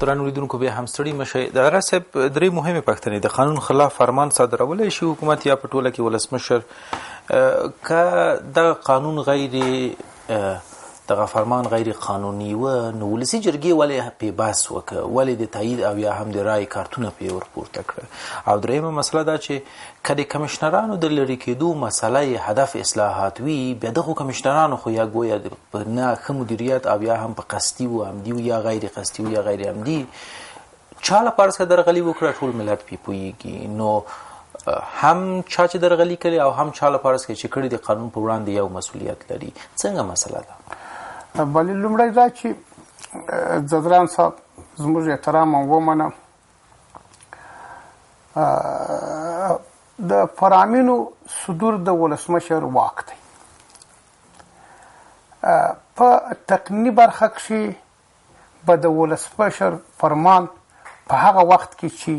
درنو لیدونکو بیا هم ستړي مشئ. د رئیس صاحب درې مهمې پوښتنې: د قانون خلاف فرمان صادرولی شي حکومت یا په ټوله کې ولسمشر؟ که دغه قانون دغه فرمان غیر قانوني و نو ولسي جرګې ولې پې بحث وکړه، ولې د تایید او یا هم د رای کارتونه پې ورپورته کړه؟ او درېیمه مسله دا چې که د کمشنرانو د لرې کېدو مسله هدف اصلاحات وي، بیا دغو کمشنرانو خو یا گویا په نه ښه مدیریت او یا هم په قصدي و عمدي و یا غیر قصدي و یا غیر عمدي چا لپاره څه درغلي وکړه، ټول ملت پې پوهېږي. نو هم چا چې درغلي کړي او هم چا لپاره چې کړي د قانون په وړاندې یو مسؤلیت لري. څنګه مسله ده؟ بلې لومړی دا چې ځدران صاحب زموږ احترام هم ومنه، د فرامینو صدور د ولسمشر واک دی. په تقنیني برخه کښې به د ولسمشر فرمان په هغه وخت کې چې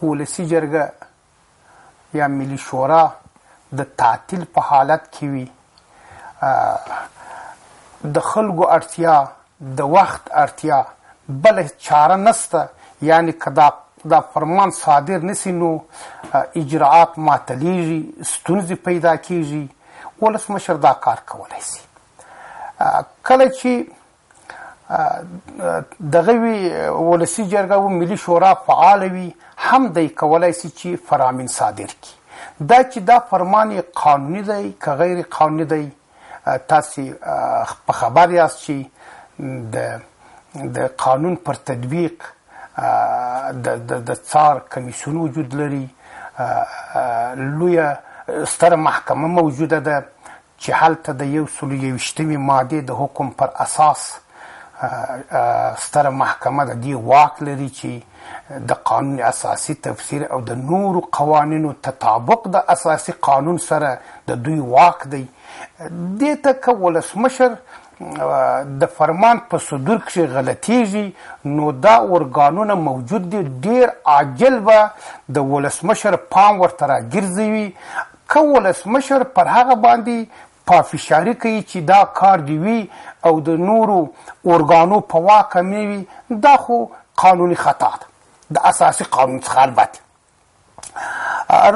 ولسي جرګه یا ملي شورا د تعطیل په حالت کې وي، د خلکو اړتیا، د وخت اړتیا، بله چاره نسته. یعنی که دا فرمان صادر نسی نو اجراعات معطلیږي، ستونزې پیدا کیږي. ولسمشر دا کار کولی شي. کله چې دغه وي ولسي جرګه و ملي شورا فعال وي، هم دی کولی شي چې فرامین صادر کړي. دا چې دا فرمان قانوني دی که غیر قانوني دی، تاسې په خبر یاست چې د قانون پر تطبیق د څار کمیسیون وجود لري، لویه ستره محکمه موجوده ده چې هلته د 121 مادې د حکم پر اساس ستره محکمه د دې واک لري چې د قانون اساسي تفسیر او د نورو قوانینو تطابق د اساسي قانون سره د دوی واک دی. دې ته که ولسمشر د فرمان په صدور کښې غلطیږي نو دا ارګانونه موجود دي، ډېر عاجل به د ولسمشر پام ورته راګرځوي. که ولسمشر پر هغه باندې پافشاري کوي چې دا کار دی وي او د نورو ارګانو په واک نه وي، دا خو قانوني خطا ده د اساسي قانون څخه. البته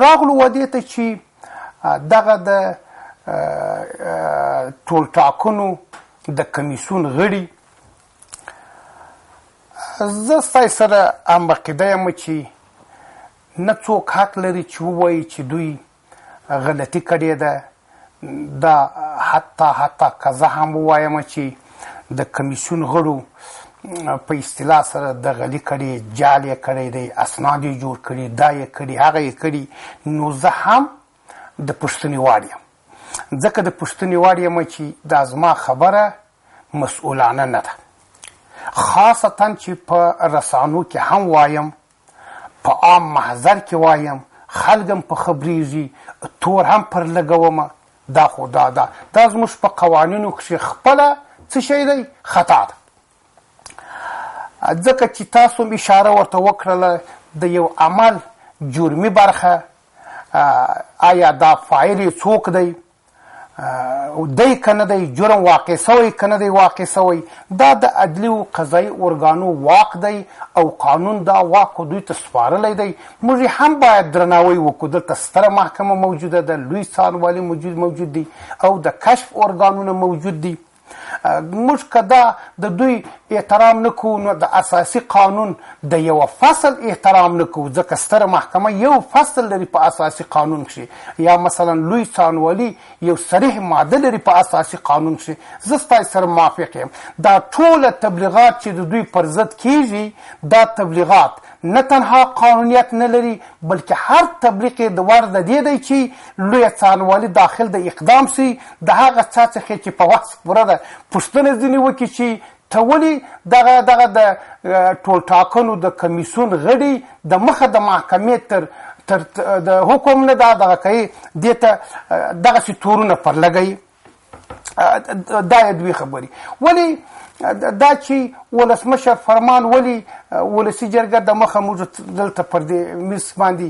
راغلو ودې ته چې دغه د ټولټاکنو د کمیسیون غړي، زه ستاسې سره هم عقیده یم چې نه څوک حق لري چې ووایي چې دوی غلطي کړې ده. دا حتی که زه هم ووایم چې د کمیسیون غړو په اصطلاح سره د غلي کړي، جال یې کړی دی، اسناد یې جوړ کړي، دا یې کړي، هغه یې کړي، نو زه هم د پوښتنې وړ یم. ځکه د پوښتنې وړ یم چې دا زما خبره مسؤلانه نه ده. خاصتا چې په رسانو کې هم وایم، په عام محضر کې وایم، خلک هم په خبریږي، تور هم پر لګومه. دا خو دا زموږ په قوانینو کښې خپله څه شی دی خطا ده. ځکه چې تاسو اشاره ورته وکړله د یو عمل جرمي برخه، آیا دا فاعل څوک دی که نه دی، جرم واقع سوی که نه دی واقع سوی، دا د عدلي و قضایي ارګانو واک دی او قانون دا واک دوی ته سپارلی دی. موږ هم باید درناوی وکړو. دلته ستره محکمه موجوده ده، لوی څارنوالي موجود دی او د کشف ارګانونه موجود دي. موږ که دا د دوی احترام نه کوو نو د اساسي قانون د یو فصل احترام نه کوو. ځکه ستره محکمه یو فصل لري په اساسي قانون کښې، یا مثلا لوی څارنوالي یو صریح ماده لري په اساسي قانون کښې. زه ستاسې سره موافق یم. دا ټوله تبلیغات چې د دوی پر ضد کېږي، دا تبلیغات نه تنها قانونیت نه لري، بلکې هر تبلیغ یې د ور د دې دی چې لویه څارنوالي داخل د اقدام سي د هغه څه څخه چې په وخت پوره ده پوښتنه ځینې وکړي چې ته ولې دغه د ټولټاکنو د کمیسیون غړي د مخه د محکمې تر د حکم نه دغه کوي، دې ته دغسې تورونه پر لګوي. دا یې دوی خبرې. ولې دا چې ولسمشر فرمان ولې ولسي جرګه د مخه موږ دلته پر دې میز باندې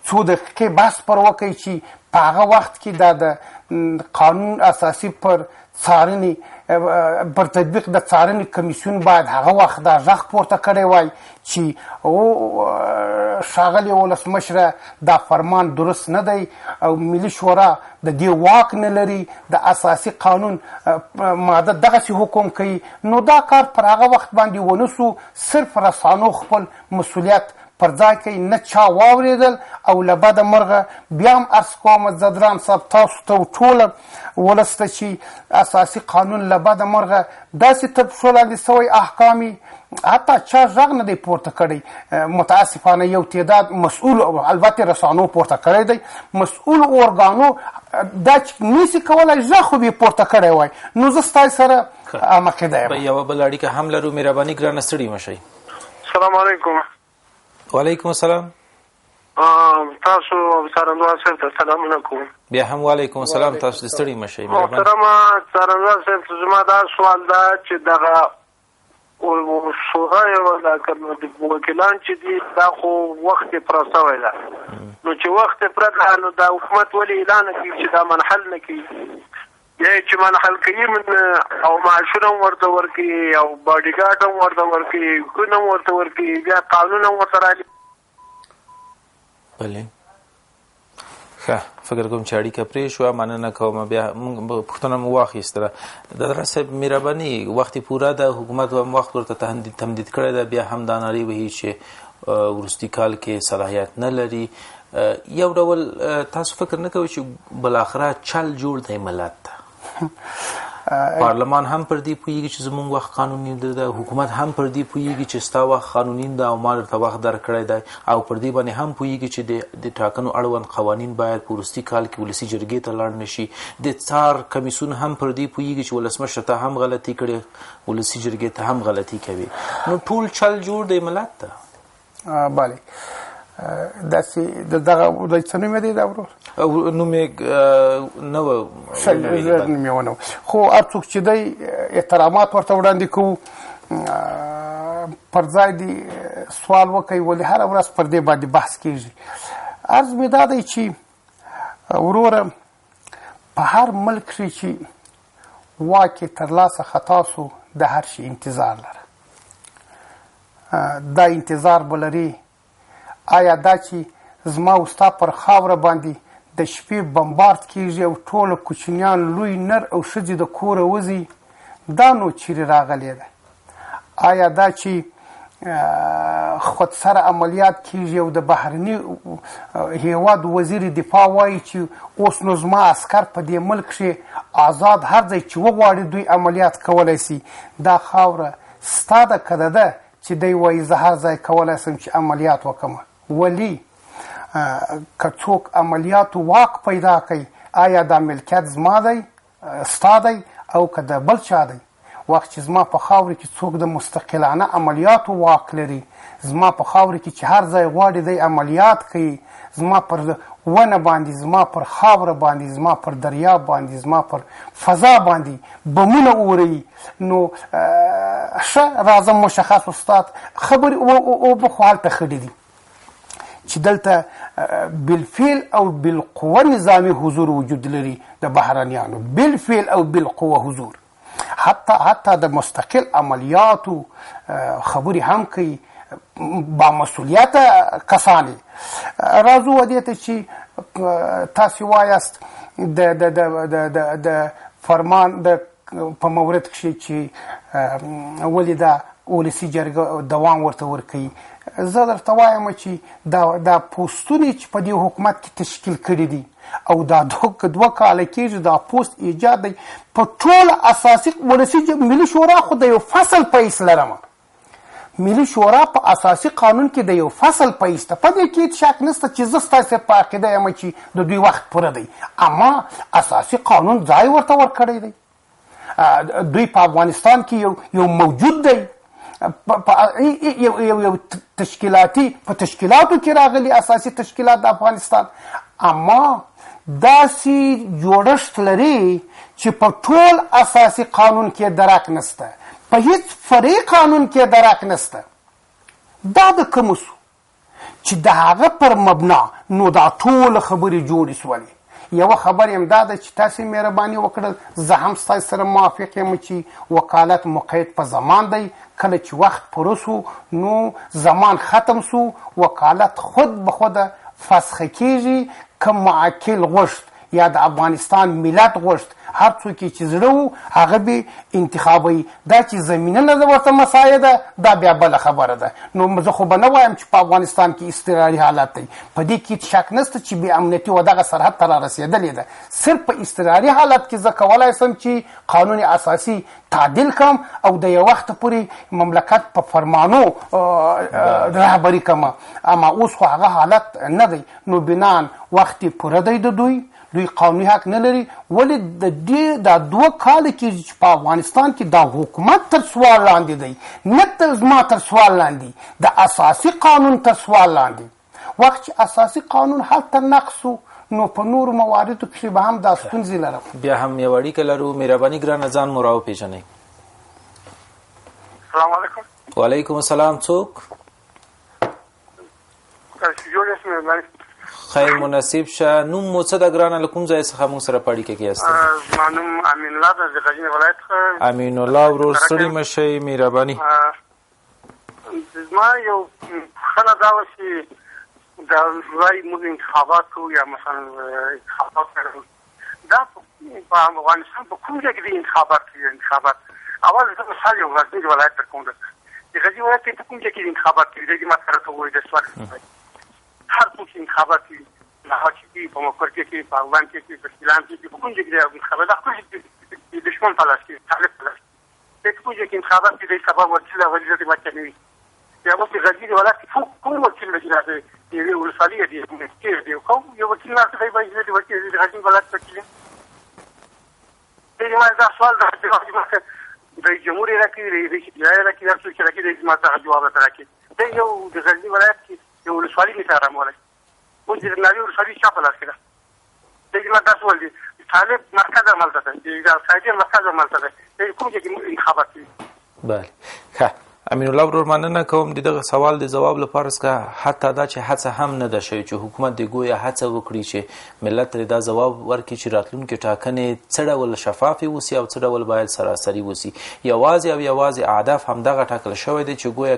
څو دقیقې بحث پر وکړي چې په هغه وخت کې دا قانون اساسي پر څارنې پر تطبیق د څارنې کمیسیون باید هغه وخت دا غږ پورته کړی وای چې ښاغلي ولسمشره دا فرمان درست نه دی او ملي شورا د دې واک نه لري د اساسي قانون ماده دغسې حکم کوي نو دا کار پر هغه وخت باندې ونسو صرف رسانو خپل مسؤلیت پر ځای کوي نه چا واورېدل او له بده مرغه بیا هم عرض کوم زدران صاحب تاسو ته ټوله ولس ته چې اساسي قانون له بده مرغه داسې تر پښو لاندې سوی احکامي حتی چا غږ نه دی پورته کړی متاسفانه یو تعداد مسؤول البته رسانو پورته کړی دی مسؤول ارګانو دا چې نشي کولی غږ خو به پورته کړی وای نو زه ستاسو سره امقیده یم یوه بله اړیکه هم لرو مهرباني ګرانه ستړي مه شئ السلام علیکم وعلیکم السلام تاسو څارنوال صاحب ته سلامونه کوم بیا هم وعلیکم السلام تاسو د ستړي مه شئ محترمه څارنوال صاحب زما دا سوال ده چې دغه شورا وکیلان چې دي دا خو وخت یې پوره سوی ده نو چې وخت یې پوره ده نو دا حکومت ولې اعلان نه کوي چې دا منحل نه کوي یا چې منحل کوي او معاشونه هم ورته ورکوي او باډي ګارډ هم ورته ورکوي حقونه هم ورته ورکوي بیا قانون هم ورته رالي بلې ښه فکر کوم چې اړیکه پرې شوه مننه کوم بیا موږ پوښتنه مو واخیستله دادرا صاحب مهرباني وخت پوره ده حکومت هم وخت ورته تمدید کړی ده بیا هم دا نارې وهي چې وروستي کال کې صلاحیت نه لري یو ډول تاسو فکر نه کوئ چې بالاخره چل جوړ دی ملت ته پارلمان هم پر دې پوهیږي چې زموږ وخت قانوني ده حکومت هم پر دې پوهیږي چې ستا وخت قانوني ده او ما درته وخت درکړی دی او پر دې باندې هم پوهیږي چې د ټاکنو اړوند قوانین باید په وروستي کال کې ولسي جرګې ته لاړ نه شي د څار کمیسیون هم پر دې پوهیږي چې ولسمشر ته هم غلطي کړې ولسي جرګې ته هم غلطي کوي نو ټول چل جوړ دی ملت ته بله داسې دغه د څه نوم یې دی دا ورور نوم یې نه و نوم یې ونه خو هر څوک چې دی احترامات ورته وړاندې کوو پر ځای دی سوال وکړئ ولې هره ورځ پر دې باندې بحث کېږي عرض مې دا دی چې وروره په هر ملک کښې چې واک یې ترلاسه خطا سو د هر شي انتظار لره دا انتظار به لري آیا دا چې زما او ستا پر خاوره باندې د شپې بمبارد کېږي او ټوله کوچنیان لوی نر او ښځې د کوره وځي دا نو چیرې راغلی ده آیا دا چې خودسره عملیات کېږي او د بهرني هیواد وزیر دفاع وایي چې اوس نو زما عسکر په دې ملک کښې آزاد هر ځای چې وغواړي دوی عملیات کولی سي دا خاوره ستا ده که ده چې دی وایي زه هر ځای کولی سم چې عملیات وکړم ولی که څوک عملیاتو واک پیدا کوي آیا دا ملکیت زما دی ستا دی او که د بل چا دی وخت چې زما په خاوره کې څوک د مستقلانه عملیاتو واک لري زما په خاوره کې چې هر ځای غواړي دی عملیات کوي زما پر ونه باندې زما پر خاوره باندې زما پر دریاب باندې زما پر فضا باندې بمونه اوري نو ښه راځم مشخص استاد خبرې اوبه خو هلته خړې دي چې دلته بالفعل او بالقوه نظامي حضور وجود لري د بهرانیانو بالفعل او بالقوه حضور حتی د مستقل عملیاتو خبرې هم کوي با مسؤلیت کسانی راځو ودې ته چې تاسو وایاست د فرمان د په مورد کې چې ولې دا ولسي جرګه دوام ورته ورکوي زه درته وایم چې دا پوسټونه چې په دې حکومت کې تشکیل کړي دي او دا دوه کاله کېږي دا پوسټ ایجاد دی په ټوله اساسي ولسي ملي شورا خو د یو فصل په حیث لرمه ملي شورا په اساسي قانون کې د یو فصل په حیث ده په دې کې هېڅ شک نشته چې زه ستاسې په عقیده یم چې د دوی وخت پوره دی اما اساسي قانون ځای ورته ورکړی دی دوی په افغانستان کې یو موجود دی یو تشکیلاتي په تشکیلاتو کې راغلي اساسي تشکیلات د افغانستان اما داسې جوړښت لري چې په ټول اساسي قانون کې درک نشته په هیڅ فرعي قانون کې درک نشته دا د کومو سو چې د هغه پر مبنا نو دا ټول خبرې جوړې سولې یوه خبر یم دا ده چې تاسې مهرباني وکړل زه هم ستاسې سره موافق یم چې وکالت مقید په زمان دی کله چې وخت پوره سو نو زمان ختم سو وکالت خود به خوده فسخه کیږي که معقل غوښت یا د افغانستان ملت غوښت هر څوک چې زړه و هغه به انتخابوي دا چې زمینه نه ورته مسایه ده دا بیا بله خبره ده نو زه خو به نه وایم چې په افغانستان کې اضطراري حالت دی په دې کې شک نشته چې بې امنیتي و دغه سرحد ته رارسېدلې ده صرف په اضطراري حالت کې زه کولی شم چې قانون اساسي تعدیل کړم او د یو وخت پورې مملکت په فرمانو رهبري کړم اما اوس خو هغه حالت نه دی نو بنان وخت پوره دی د دوی قانوني حق نه لري ولې د دې دا 2 کاله کې چې په افغانستان کې دا حکومت تر سوال لاندې دی نه زما تر سوال لاندې د اساسي قانون تر سوال لاندې وخت چې اساسي قانون هلته نقص نو په نورو مواردو کې به هم دا ستونزې لرم بیا هم یو اړیکه لرو مهرباني ګرانه ځان مو راوپېژنئ. السلام علیکم. وعلیکم السلام. څوک؟ خیر مناسب شه. نوم مو څه ده ګرانه له کوم ځای څخه موږ سره په اړیکه کې یاست؟ زما نوم امین الله ده د غزني ولایت څخه. امین الله ورور ستړي مه شئ مهرباني. زما یو پوښتنه دا وه چې دا وایي موږ انتخابات کوو یا مثلا انتخابات کوو دا په افغانستان په کوم ځای کې دي انتخابات اول زه مثال یو غزني ولایت ته کوم د غزني ولایت کې په کوم ځای کې انتخابات کوي د ما سره ته وایي د سوال هر څوک انتخابات کوي لاهور کې په مکرکه کې په افغان کې په سیلان کې په کوم ځای کې انتخابات د دشمن په لاس کې طالب په لاس کې په کوم ځای کې انتخابات کې د سبا وکیل وزیر مکنوي یا مو په غزني ولایت کې کوم وکیل دی یو ولسوالي دی مسکر دی کوم یو وکیل نه کوي باید د وکیل د غزني ولایت وکیل دی ما دا سوال د جمهوریت راکړي د ادارې راکړي هر څه چې راکړي د ما ته جواب راکړي دا یو د غزني ولایت کې یو ولسوالي می سره مولای اوس د نړۍ ولسوالي چا په لاس کې ده د ما تاسو ولې طالب مرکز عمل ته دی د سایډ مرکز عمل ته دی کوم چې انتخابات دي. بله ښه امین الله ورور مننه کوم د دغه سوال د جواب لپاره څخه حتی دا چې هڅه هم نه ده شوې چې حکومت د ګویا هڅه وکړي چې ملت ترې دا ځواب ورکړي چې راتلونکي ټاکنې څه ډول شفافې اوسي او څه ډول باید سراسري اوسي. یوازې هدف همدغه ټاکل شوی دی چې ګویا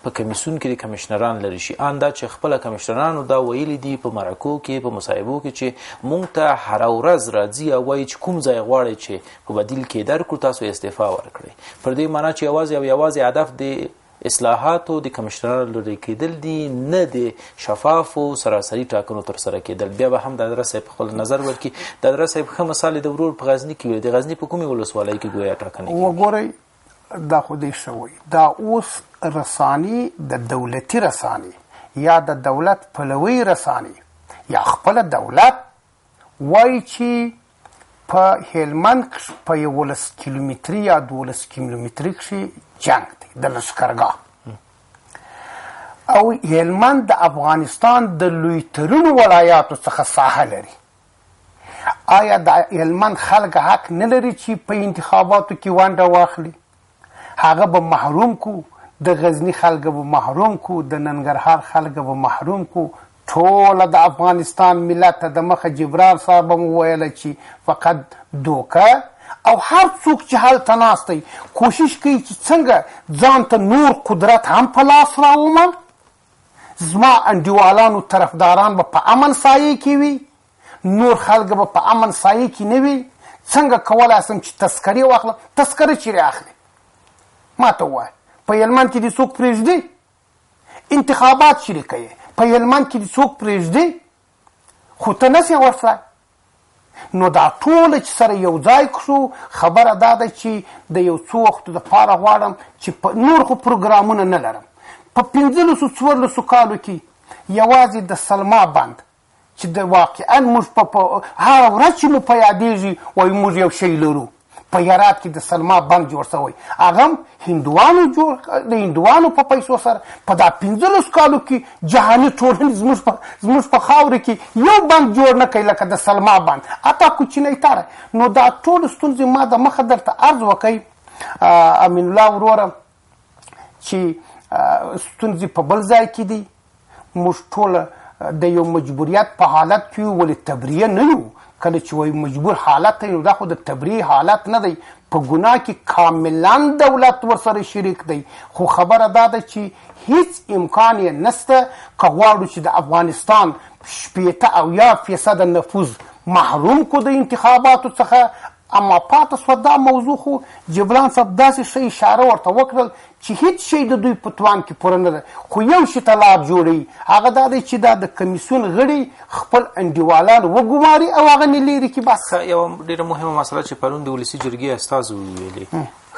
په کمیسیون کې د کمیشنران لري شي ان دا چې خپله کمیشنرانو دا ویلي دي په مرکو کې په مصاحبو کې چې مونږ ته هره ورځ راځي او وایي چې کوم ځای غواړئ چې په بدیل کې درکړو تاسو استعفا ورکړئ پر دې معنا چې یوازې هدف د اصلاحاتو د کمیشنرانو لرې کېدل دي نه د شفافو سراسري ټاکنو ترسره کېدل. بیا به هم د ادرس صاحب خپل نظر ورکړي. د ادرس صاحب ښه مثال د ورور په غزني کې ویل د غزني په کومې ولسوالۍ کې ګویا ټاکنې وګورئ دا خو دې شوی دا اوس رساني د دولتي رساني یا د دولت پلوي رساني یا خپل دولت وایي چې په هلمند په 11 کیلومتري یا 12 کیلومتري کې جنگ دی د لشکرګاه او هلمند د افغانستان د لویترینو ولایاتو څخه ساحه لري. آیا د هلمند خلک حق نه لري چې په انتخاباتو کې ونډه واخلي؟ هغه به محروم کو، د غزني خلک به محروم کو، د ننګرهار خلک به محروم کو. ټوله د افغانستان ملت ته د مخه جبران صاحب هم وویله چې فقط دوکه او هر څوک چې هلته ناست دی کوشش کوي چې څنګه ځان ته نور قدرت هم په لاس راومه. زما انډیوالانو طرفداران به په امن سایې کې وي، نور خلک به په امن سایې کې نه وي. څنګه کولی شم چې تذکرې واخلم؟ تذکره چیرې اخلي؟ ما ته ووایه په هلمند کې دې څوک پرېږدي؟ انتخابات چیرې کوي؟ په هلمند کې دې څوک پرېږدي؟ خو ته نسې ورسره. نو دا ټوله چې سره یو ځای کړو خبره دا ده چې د یو څو وختو دپاره غواړم چې نور خو پروګرامونه نه لرم. په 15-14 کالو کې یوازې د سلما بند چې د واقعا موږ په هره ورځ چې مو په یادېږي وایي موږ یو شی لرو. په هرات کې د سلما بند جوړ شوی، هغه هم هندوانو جوړ د هندوانو په پیسو سره. په دا 15 کالو کې جهاني ټولنې زموږ په خاوره کې یو بند جوړ نه کوي لکه د سلما بند اتا کوچنی تاره. نو دا ټول ستونزې ما د مخه درته عرض وکړئ امین الله وروره چې ستونزې په بل ځای کې دي. موږ ټوله د یو مجبوریت په حالت کې یو، ولې تبریه نه یو. کله چې وایي مجبور حالت نو دا خو د تبریه حالت نه دی، په ګناه کې کاملا دولت ورسره شریک دی. خو خبره دا ده چې هیڅ امکان یې نسته که غواړو چې د افغانستان 80% نفوذ محروم کو د انتخاباتو څخه. اما پاته سوه دا موضوع خو جبران صاحب داسې ښه اشاره ورته وکړل چې هیڅ شی د دوی په توان کې پوره نه ده. خو یو شي ته لار جوړوي، هغه دا دی چې دا د کمیسیون غړي خپل انډیوالان وګماري او هغه نه لرې کړي. بس یوه ډېره مهمه مسله چې پرون د ولسي جرګې استازو وویلې،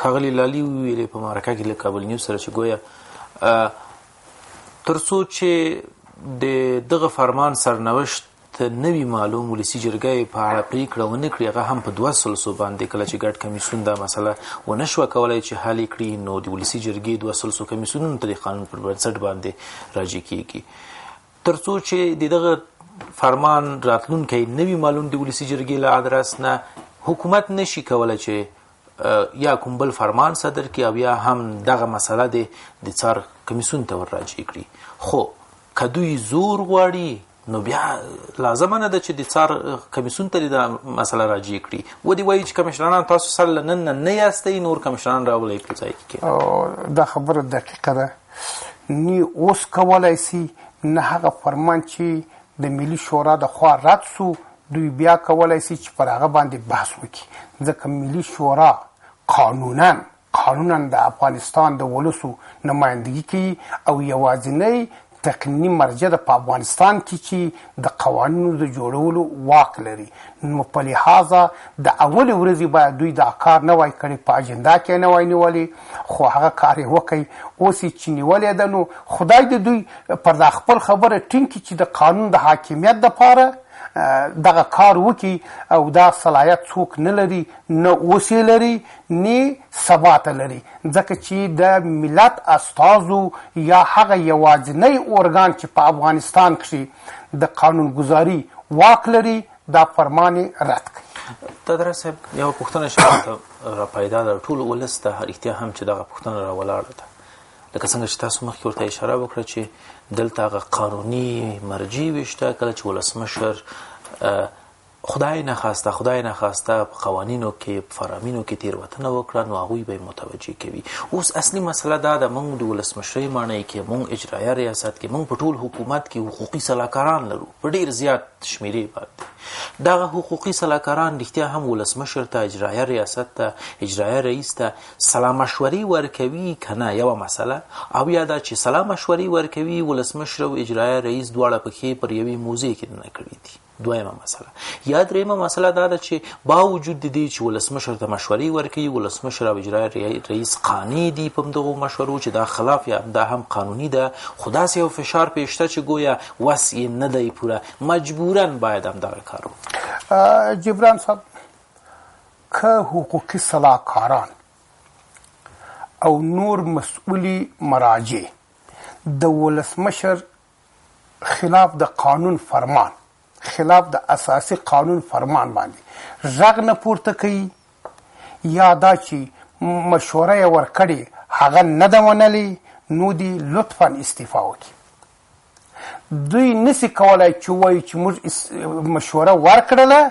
ښاغلي لالي وویلې په مرکه کې له کابل نیوز سره، چې ګویا تر څو چې د دغه فرمان سرنوشت نه وي معلوم، ولسي جرګه په اړه پرېکړه ونه کړي، هغه هم په 200 باندې کله چې ګډ کمیسیون دا مسله ونه شوه کولی چې حل یې کړي، نو د ولسي جرګې 200 کمیسیونونو ته د قانون پر بنسټ باندې راجع کېږي. تر څو چې د دغه فرمان راتلونکی نه وي معلوم د ولسي جرګې له ادرس نه، حکومت نشي کولی چې یا کوم بل فرمان صدر کړي او یا هم دغه مسله د څار کمیسیون ته ور راجع کړي. خو که دوی زور غواړي نو بیا لازمه نه ده چې د څار کمیسیون ته دا مسله راجع کړي. ودې وایي چې کمشنران تاسو سره له نن نه یاستئ، نور کمشنران راولئ په ځای کې. دا خبره دقیقه ده. نه اوس کولی سي، نه هغه فرمان چې د ملي شورا د خوا رد سو دوی بیا کولی سي چې پر هغه باندې بحث وکړي، ځکه ملي شورا قانونا د افغانستان د ولسو نمایندګي کوي او یوازینی تقنینی مرجع د په افغانستان کې چې د قوانینو د جوړولو واک لري. نو په لحاظه د اولې ورځې باید دوی دا کار نه وای کړی، په اجنډا کې نه وای نیولې، خو هغه کار یې وکړي. اوس یې چې نیولې ده نو خدای د دوی پر دا خپل خبره ټینګ کړي چې د قانون د حاکمیت دپاره دغه کار وکړي او دا صلاحیت څوک نه لري، نه اوس یې لري نه سبا ته لري، ځکه چې د ملت استازو یا هغه یوازینی ارګان چې په افغانستان کښې د قانونګذاري واک لري دا فرمان رد کړي. دادره صاحب یوه پوښتنه شاته را پیدا ده، ټول ولس ته رښتیا هم چې دغه پوښتنه را ولاړه ده، لکه څنګه چې تاسو مخکې ورته اشاره وکړه چې دلته هغه قانوني مرجع وشته، کله چې ولسمشر خدای نخواسته په قوانینو کې په فرامینو کې تېروتنه وکړه نو هغوی به یې متوجه کوي. اوس اصلي مسله دا ده، موږ د ولسمشرۍ ماڼۍ کې، موږ اجرایه ریاست کې، موږ په ټول حکومت کې حقوقي سلاکاران لرو په ډېر زیات شمېرې باندې. دغه حقوقي سلاکاران رښتیا هم ولسمشر ته، اجرایه ریاست ته، اجرایه رئیس ته سلا مشورې ورکوي که نه؟ یوه مسله. او یا دا چې سلا مشورې ورکوي، ولسمشر او اجرایه رئیس دواړه پکې پر یوې موضوع کې نه کړي دي. دویمه مسله. یا دریمه مسله دا ده چې باوجود د دې چې ولسمشر ته مشورې ورکوي، ولسمشر او اجرایه رئیس قانع دي په همدغو مشورو چې دا خلاف یا دا هم قانوني ده، خو داسې یو فشار پې شته چې ګویا وس یې نه دی پوره، مجبوراً باید همدغه کار وکړي. جبران صاحب، که حقوقي سلاکاران او نور مسئولي مراجع د ولسمشر خلاف د قانون فرمان، خلاف د اساسي قانون فرمان باندې غږ نه پورته کوي، یا دا چې مشوره یې ورکړې هغه نه ده منلې، نو دي لطفا استعفا وکړي. دوی نسي کولی چې وایي چې موږ مشوره ورکړله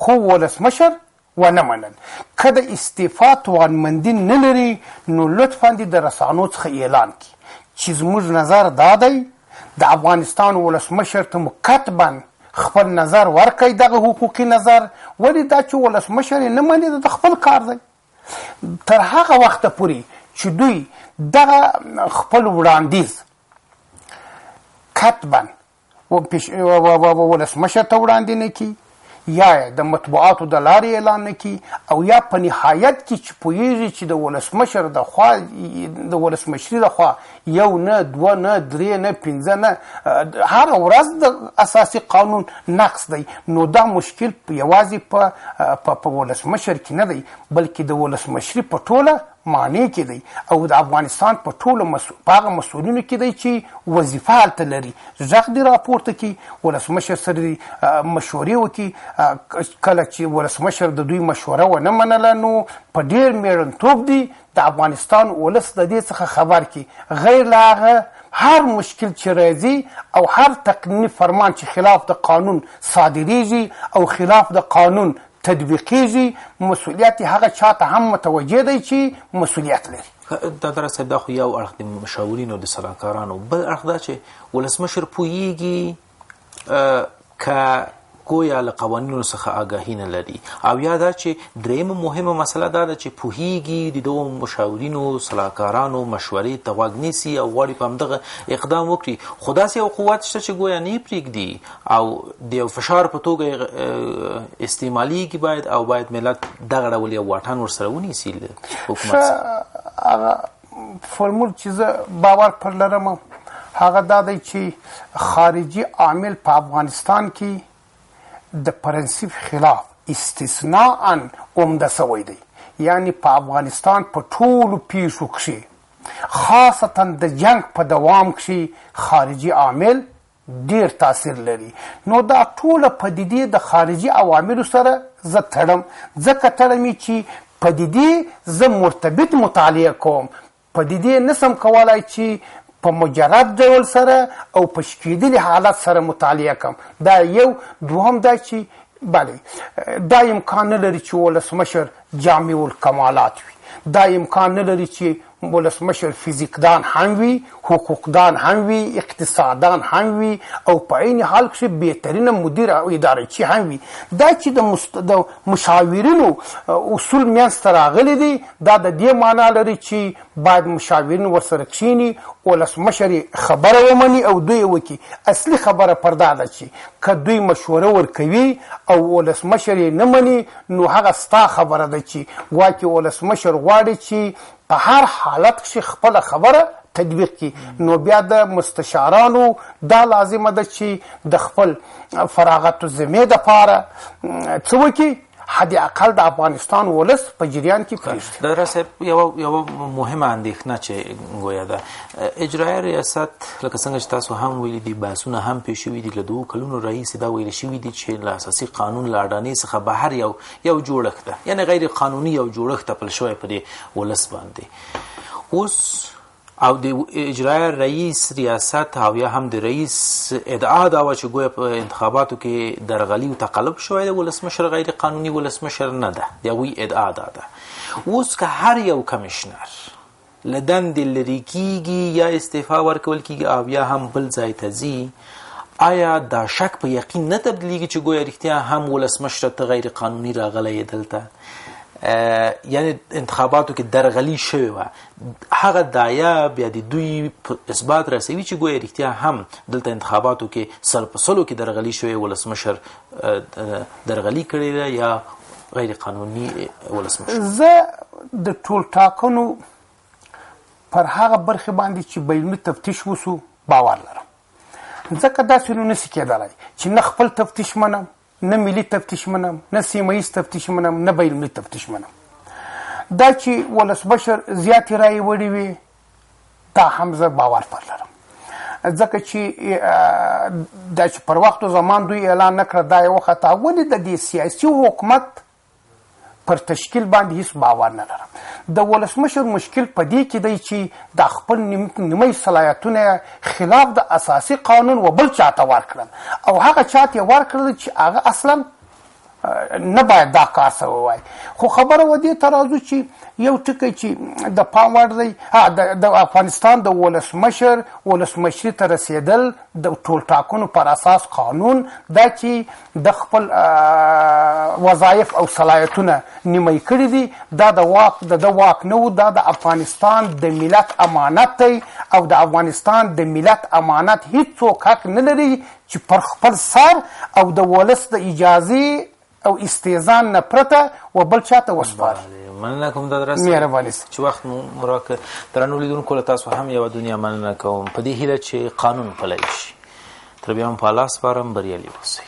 خو ولسمشر ونه منل. که د استعفا توانمندي نه لري نو لطفا دي د رسانو څخه اعلان کړي چې زموږ نظر دا دی، د افغانستان ولسمشر ته مکتبا خپل نظر ورکړي، دغه حقوقي نظر. ولې دا چې ولسمشر یې نه مني د خپل کار دی. تر هغه وخته پورې چې دوی دغه خپل وړاندیز کتبا ولسمشر ته وړاندې نه کړي، یا د مطبوعاتو د لارې اعلان نه کړي، او یا په نهایت کې چې پوهېږي چې د ولسمشر د خوا د ولسمشري د خوا یو نه، دوه نه، درې نه، پنځه نه، هره ورځ د اساسي قانون نقص دی، نو دا مشکل یوازې په ولسمشر کې نه دی، بلکې د ولسمشري په ټوله معنی کې دی او د افغانستان په ټولو هغه مسؤلینو کې دی چې وظیفه هلته لري غږ دې راپورته کړي ولسمشر سره دې مشورې وکړي کله چې ولسمشر د دوی مشوره ونه منله نو په ډېر مېړنتوب دی د افغانستان ولس د دې څخه خبر کړي غیر له هغه هر مشکل چې راځي او هر تقنیني فرمان چې خلاف د قانون صادریږي او خلاف د قانون تطبیقیږي مسؤلیت هغه چاته هم متوجه دی چې مسؤلیت لري. دادره صاحب دا خو یو اړخ د مشاورینو د سلاکارانو بل اړخ دا چې ولسمشر پوهیږي که گویا له قوانینو څخه آګاهي نه لري او یا دا چې درېیمه مهمه مسله دا ده چې پوهیږي د دغو مشاورینو سلاکارانو مشورې ته غوږ نیسي او غواړي په همدغه اقدام وکړي خو داسې یو قوت شته چې گویا نه یې پرېږدي او د یو فشار په توګه استعمالیږي باید ملت دغه ډول یو واټن ورسره ونیسي له حکومت سره. هغه فرمول چې زه باور پر لرم هغه دا دی چې خارجي عامل په افغانستان کې د پرنسیپ خلاف استثناءً عمده سوی دی یعنی په افغانستان په ټولو پیښو کښې خاصتا د جنگ په دوام کښې خارجي عامل ډیر تاثیر لري نو دا ټوله پدیدې د خارجي عواملو سره زه تړم ځکه تړم چې پدیدې زه مرتبط مطالعه کوم پدیدې نسم کولای چې په مجرد ډول سره او په شکېدلي حالت سره مطالعه کم دا یو دوهم دا چې بله دا امکان نه لري چې ولسمشر جامع الکمالات وي دا امکان نه لري چې ولسمشر فیزیکدان هم وي حقوقدان هم وي اقتصاددان هم وي او په عین حال کښې بهترینه مدیر او ادارچي هم وي دا چې د مشاورینو اصول منځته راغلي دي دا د دې معنا لري چې باید مشاورین ورسره کښېني ولسمشر خبره ومني او دوی وکړي اصلي خبره پر دا ده چې که دوی مشوره ورکوي او ولسمشر یې نه مني نو هغه ستا خبره ده چې ګواکې ولسمشر غواړي چې په هر حالت کښې خپله خبره تطبیق کړي نو بیا د مستشارانو دا لازمه ده چې د خپل فراغت الذمې دپاره څه وکړي حد اقل د افغانستان ولس په جریان کې پرېږدي. دادره صاحب یوه مهمه اندېښنه چې ګویا ده اجرایه ریاست لکه څنګه چې تاسو هم ویلي دي بحثونه هم پېښ شوي دي له 2 کلونو راهیسې دا ویل شوي دي چې له اساسي قانون له اډانې څخه بهر یو جوړښت ده یعنې غیر قانوني یو جوړښت تپل شوی په دې ولس باندې اوس او د اجرایه رئیس ریاست او یا هم د رئیس ادعا دا وه چې ګویا په انتخاباتو کې درغلي او تقلب شوی د ولسمشر غیر قانوني ولسمشر نه ده د هغوی ادعا دا ده اوس که هر یو کمیشنر له دندې لرې کیږي یا استعفا ورکول کیږي او یا هم بل ځای ته ځي آیا دا شک په یقین نه تبدیلیږي چې ګویا رښتیا هم ولسمشر ته غیر قانوني راغلی دلته یعنی انتخاباتو کې درغلي شوې وه هغه دایه بیا د دوی اثبات رسوي چې ګویا رښتیا هم دلته انتخاباتو کې سل په سلو کې درغلي شوې ولسمشر درغلي کړې ده یا غیر قانوني ولسمشر. زه د ټول ټاکنو پر هغه برخې باندې چې بیروني تفتیش وسو باور لرم ځکه داسې نو نسي کېدلی چې نه خپل تفتیش منم نه ملي تفتیش منم نه سیمهیز تفتیش منم نه بیروني تفتیش منم دا چې ولسمشر زیاتې رایې وړې وي دا هم زه باور پر لرم ځکه چې دا چې پر وخت و زمان دوی اعلان نه کړه دا یې وخطا ولې د دې سیاسي حکومت پر تشکیل باندې هیڅ باور نه لرم د ولسمشر مشکل په دې کې دی چې د خپل نیمه صلاحیتونه خلاف د اساسي قانون و بل چاته ورکړل او هغه چاته یې ورکړل چې هغه اصلا نه باید دا کار سوی وای خو خبره و دې ته راځو چې یو ټکی چې د پام وړ دی د افغانستان د ولسمشري ته رسېدل د ټول ټاکنو پر اساس قانون دا چې د خپل وظایف او صلاحیتونه نیمه کړي دي دا د واک نه و دا د افغانستان د ملت امانت دی او د افغانستان د ملت امانت هیڅوک حق نه لري چې پر خپل سر او د ولس د اجازې او استیزان نه پرته و بل چاته وسپاري. مننه کوم دادره مهرباني چې وخت مو راکړ درنو لیدونکو له تاسو هم یوه دنیا مننه کوم په دې هیله چې قانون پلی شي تر بیا هم په الله سپارم بریالي اوسئ.